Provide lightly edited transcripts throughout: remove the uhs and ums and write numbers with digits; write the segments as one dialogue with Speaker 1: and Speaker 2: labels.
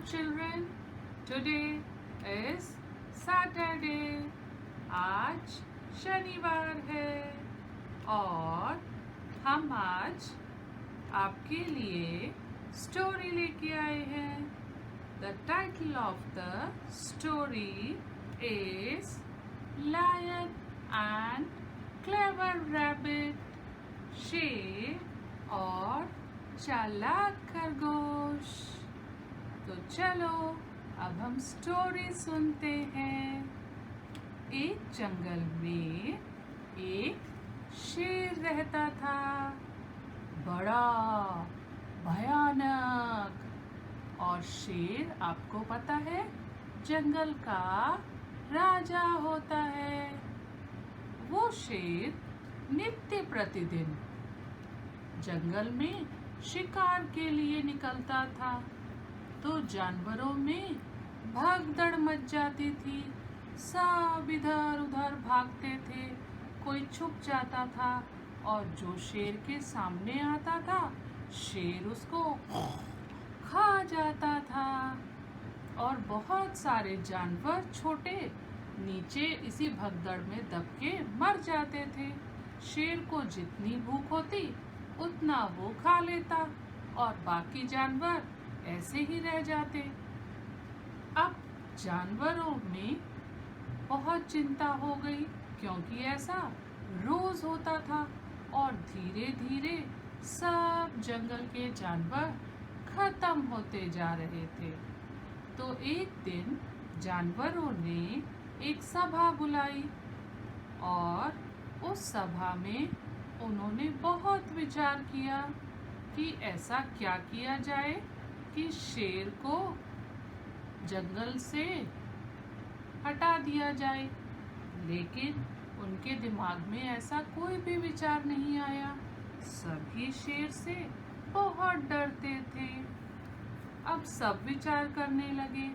Speaker 1: children, today is Saturday. आज शनिवार है और हम आज आपके लिए स्टोरी लेके आए हैं. The title of the story is Lion and Clever Rabbit. शेर और चालाक खरगोश. तो चलो अब हम स्टोरी सुनते हैं. एक जंगल में एक शेर रहता था. बड़ा भयानक. और शेर आपको पता है जंगल का राजा होता है. वो शेर नित्य प्रतिदिन जंगल में शिकार के लिए निकलता था. तो जानवरों में भगदड़ मच जाती थी. सब इधर उधर भागते थे. कोई छुप जाता था और जो शेर के सामने आता था शेर उसको खा जाता था. और बहुत सारे जानवर छोटे नीचे इसी भगदड़ में दब के मर जाते थे. शेर को जितनी भूख होती उतना वो खा लेता और बाकी जानवर ऐसे ही रह जाते. अब जानवरों में बहुत चिंता हो गई क्योंकि ऐसा रोज होता था और धीरे धीरे सब जंगल के जानवर खत्म होते जा रहे थे. तो एक दिन जानवरों ने एक सभा बुलाई और उस सभा में उन्होंने बहुत विचार किया कि ऐसा क्या किया जाए कि शेर को जंगल से हटा दिया जाए. लेकिन उनके दिमाग में ऐसा कोई भी विचार नहीं आया. सभी शेर से बहुत डरते थे. अब सब विचार करने लगे.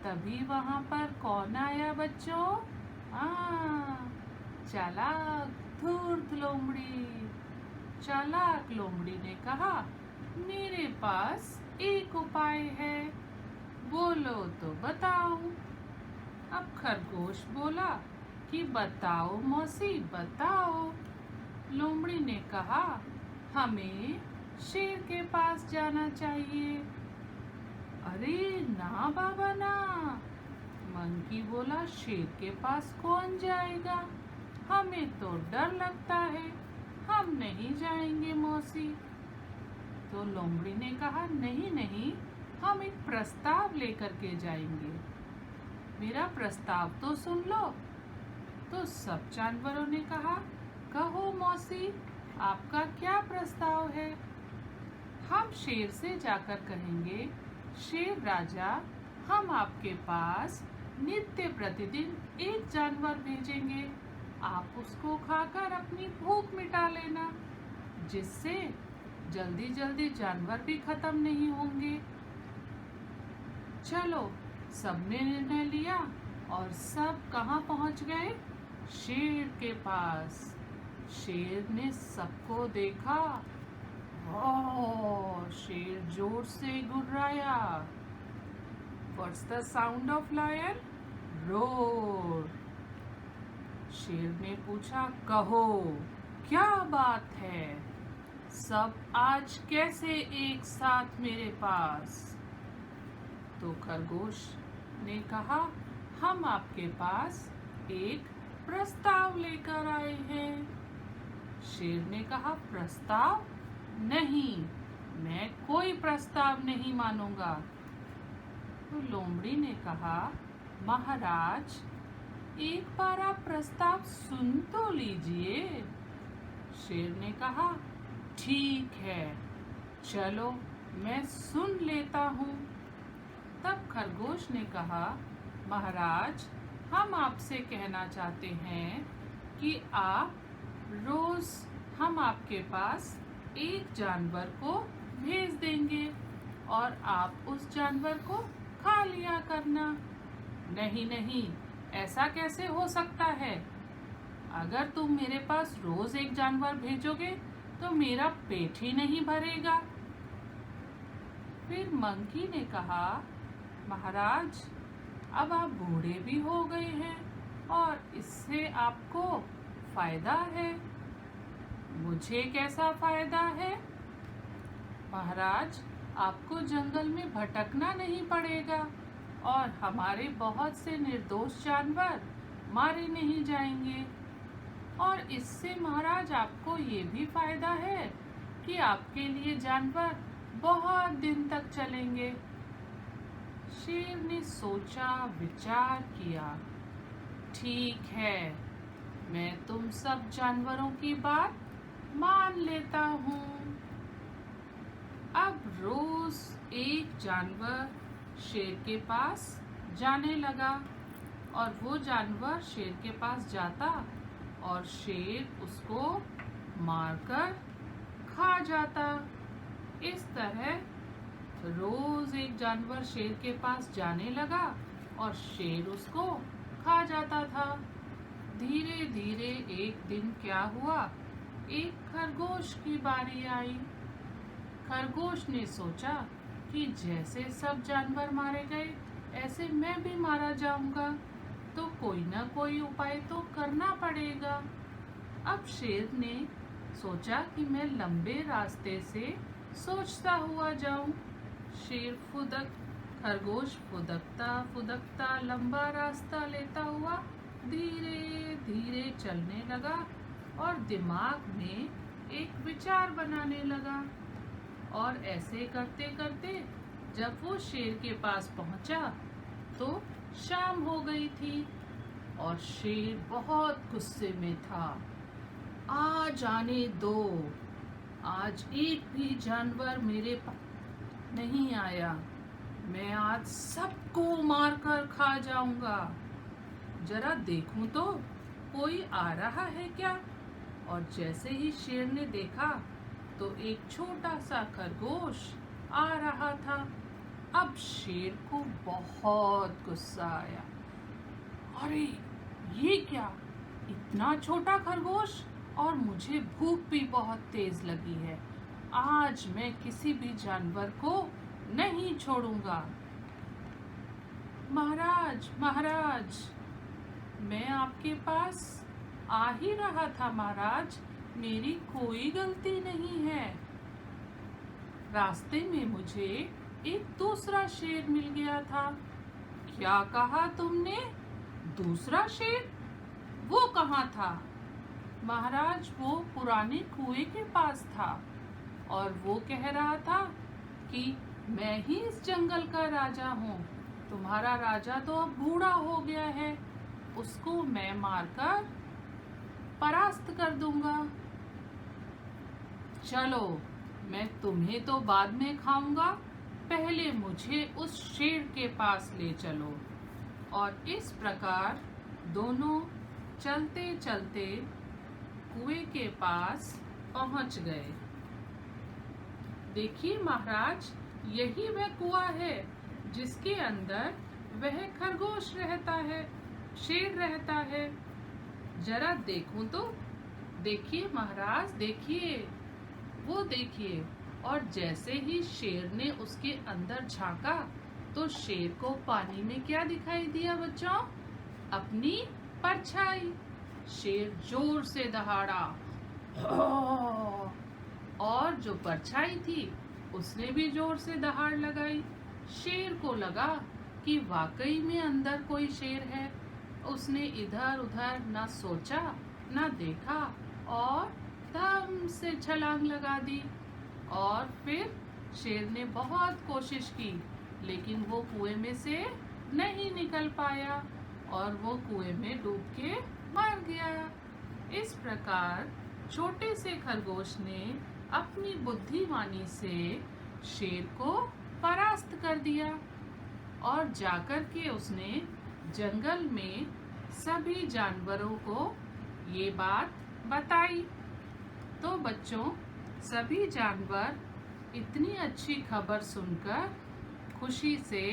Speaker 1: तभी वहां पर कौन आया बच्चों? चालाक धूर्त लोमड़ी. चालाक लोमड़ी ने कहा, मेरे पास एक उपाय है. बोलो तो बताओ. अब खरगोश बोला कि बताओ मौसी बताओ. लोमड़ी ने कहा, हमें शेर के पास जाना चाहिए. अरे ना बाबा ना. मंकी बोला, शेर के पास कौन जाएगा? हमें तो डर लगता है. हम नहीं जाएंगे मौसी. तो लोमड़ी ने कहा, नहीं नहीं, हम एक प्रस्ताव लेकर के जाएंगे. मेरा प्रस्ताव तो सुन लो. तो सब जानवरों ने कहा, कहो मौसी, आपका क्या प्रस्ताव है? हम शेर से जाकर कहेंगे, शेर राजा, हम आपके पास नित्य प्रतिदिन एक जानवर भेजेंगे. आप उसको खाकर अपनी भूख मिटा लेना, जिससे जल्दी जल्दी जानवर भी खत्म नहीं होंगे. चलो सबने निर्णय लिया और सब कहाँ पहुँच गए? शेर के पास. शेर ने सबको देखा. शेर जोर से गुर्राया. What's the sound of lion? Roar. शेर ने पूछा, कहो क्या बात है? सब आज कैसे एक साथ मेरे पास? तो खरगोश ने कहा, हम आपके पास एक प्रस्ताव लेकर आए हैं. शेर ने कहा, प्रस्ताव? नहीं, मैं कोई प्रस्ताव नहीं मानूंगा. तो लोमड़ी ने कहा, महाराज, एक बार आप प्रस्ताव सुन तो लीजिए. शेर ने कहा, ठीक है, चलो मैं सुन लेता हूँ. तब खरगोश ने कहा, महाराज, हम आपसे कहना चाहते हैं कि आप रोज हम आपके पास एक जानवर को भेज देंगे और आप उस जानवर को खा लिया करना. नहीं नहीं, ऐसा कैसे हो सकता है? अगर तुम मेरे पास रोज एक जानवर भेजोगे तो मेरा पेट ही नहीं भरेगा. फिर मंकी ने कहा, महाराज, अब आप बूढ़े भी हो गए हैं और इससे आपको फायदा है। मुझे कैसा फायदा है? महाराज, आपको जंगल में भटकना नहीं पड़ेगा और हमारे बहुत से निर्दोष जानवर मारे नहीं जाएंगे। और इससे महाराज आपको ये भी फायदा है कि आपके लिए जानवर बहुत दिन तक चलेंगे। शेर ने सोचा विचार किया, ठीक है, मैं तुम सब जानवरों की बात मान लेता हूँ। अब रोज एक जानवर शेर के पास जाने लगा और वो जानवर शेर के पास जाता और शेर उसको मारकर खा जाता। इस तरह रोज एक जानवर शेर के पास जाने लगा और शेर उसको खा जाता था। धीरे धीरे एक दिन क्या हुआ, एक खरगोश की बारी आई। खरगोश ने सोचा कि जैसे सब जानवर मारे गए ऐसे मैं भी मारा जाऊंगा, तो कोई ना कोई उपाय तो करना पड़ेगा। अब शेर ने सोचा कि मैं लंबे रास्ते से सोचता हुआ जाऊं। खरगोश फुदकता फुदकता लंबा रास्ता लेता हुआ धीरे धीरे चलने लगा और दिमाग में एक विचार बनाने लगा। और ऐसे करते करते जब वो शेर के पास पहुंचा तो शाम हो गई थी और शेर बहुत गुस्से में था। आज आने दो, आज एक भी जानवर मेरे पास नहीं आया, मैं आज सबको मारकर खा जाऊंगा। जरा देखूं तो कोई आ रहा है क्या। और जैसे ही शेर ने देखा तो एक छोटा सा खरगोश आ रहा था। अब शेर को बहुत गुस्सा आया। अरे ये क्या, इतना छोटा खरगोश, और मुझे भूख भी बहुत तेज लगी है। आज मैं किसी भी जानवर को नहीं छोड़ूंगा। महाराज, महाराज, मैं आपके पास आ ही रहा था महाराज, मेरी कोई गलती नहीं है। रास्ते में मुझे एक दूसरा शेर मिल गया था। क्या कहा तुमने? दूसरा शेर? वो कहाँ था? महाराज, वो पुराने कुएं के पास था और वो कह रहा था कि मैं ही इस जंगल का राजा हूँ। तुम्हारा राजा तो अब बूढ़ा हो गया है, उसको मैं मारकर परास्त कर दूंगा। चलो, मैं तुम्हें तो बाद में खाऊंगा, पहले मुझे उस शेर के पास ले चलो। और इस प्रकार दोनों चलते चलते कुएं के पास पहुंच गए। देखिए महाराज, यही वह कुआं है जिसके अंदर वह खरगोश रहता है, शेर रहता है। जरा देखूं तो। देखिए महाराज, देखिए, वो देखिए। और जैसे ही शेर ने उसके अंदर झांका तो शेर को पानी में क्या दिखाई दिया बच्चों? अपनी परछाई। शेर जोर से दहाड़ा और जो परछाई थी उसने भी जोर से दहाड़ लगाई। शेर को लगा कि वाकई में अंदर कोई शेर है। उसने इधर उधर न सोचा न देखा और धम से छलांग लगा दी। और फिर शेर ने बहुत कोशिश की, लेकिन वो कुएं में से नहीं निकल पाया और वो कुएं में डूब के मर गया। इस प्रकार छोटे से खरगोश ने अपनी बुद्धिमानी से शेर को परास्त कर दिया और जाकर के उसने जंगल में सभी जानवरों को ये बात बताई। तो बच्चों, सभी जानवर इतनी अच्छी खबर सुनकर खुशी से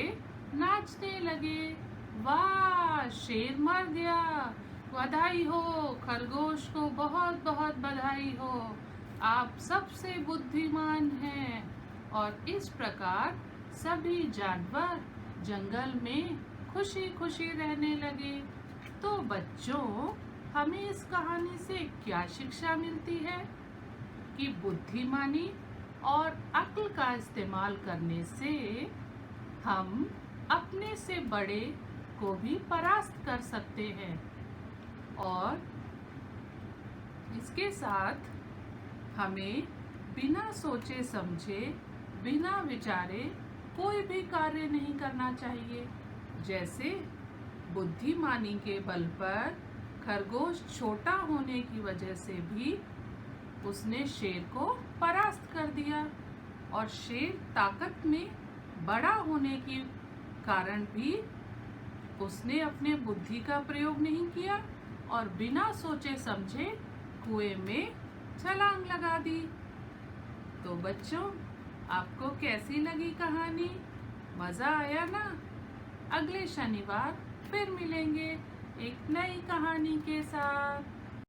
Speaker 1: नाचने लगे। वाह, शेर मर गया, बधाई हो, खरगोश को बहुत बहुत बधाई हो, आप सबसे बुद्धिमान हैं। और इस प्रकार सभी जानवर जंगल में खुशी खुशी रहने लगे। तो बच्चों, हमें इस कहानी से क्या शिक्षा मिलती है कि बुद्धिमानी और अक्ल का इस्तेमाल करने से हम अपने से बड़े को भी परास्त कर सकते हैं। और इसके साथ हमें बिना सोचे समझे, बिना विचारे कोई भी कार्य नहीं करना चाहिए। जैसे बुद्धिमानी के बल पर खरगोश छोटा होने की वजह से भी उसने शेर को परास्त कर दिया, और शेर ताकत में बड़ा होने के कारण भी उसने अपने बुद्धि का प्रयोग नहीं किया और बिना सोचे समझे कुएं में छलांग लगा दी। तो बच्चों, आपको कैसी लगी कहानी? मज़ा आया ना? अगले शनिवार फिर मिलेंगे एक नई कहानी के साथ।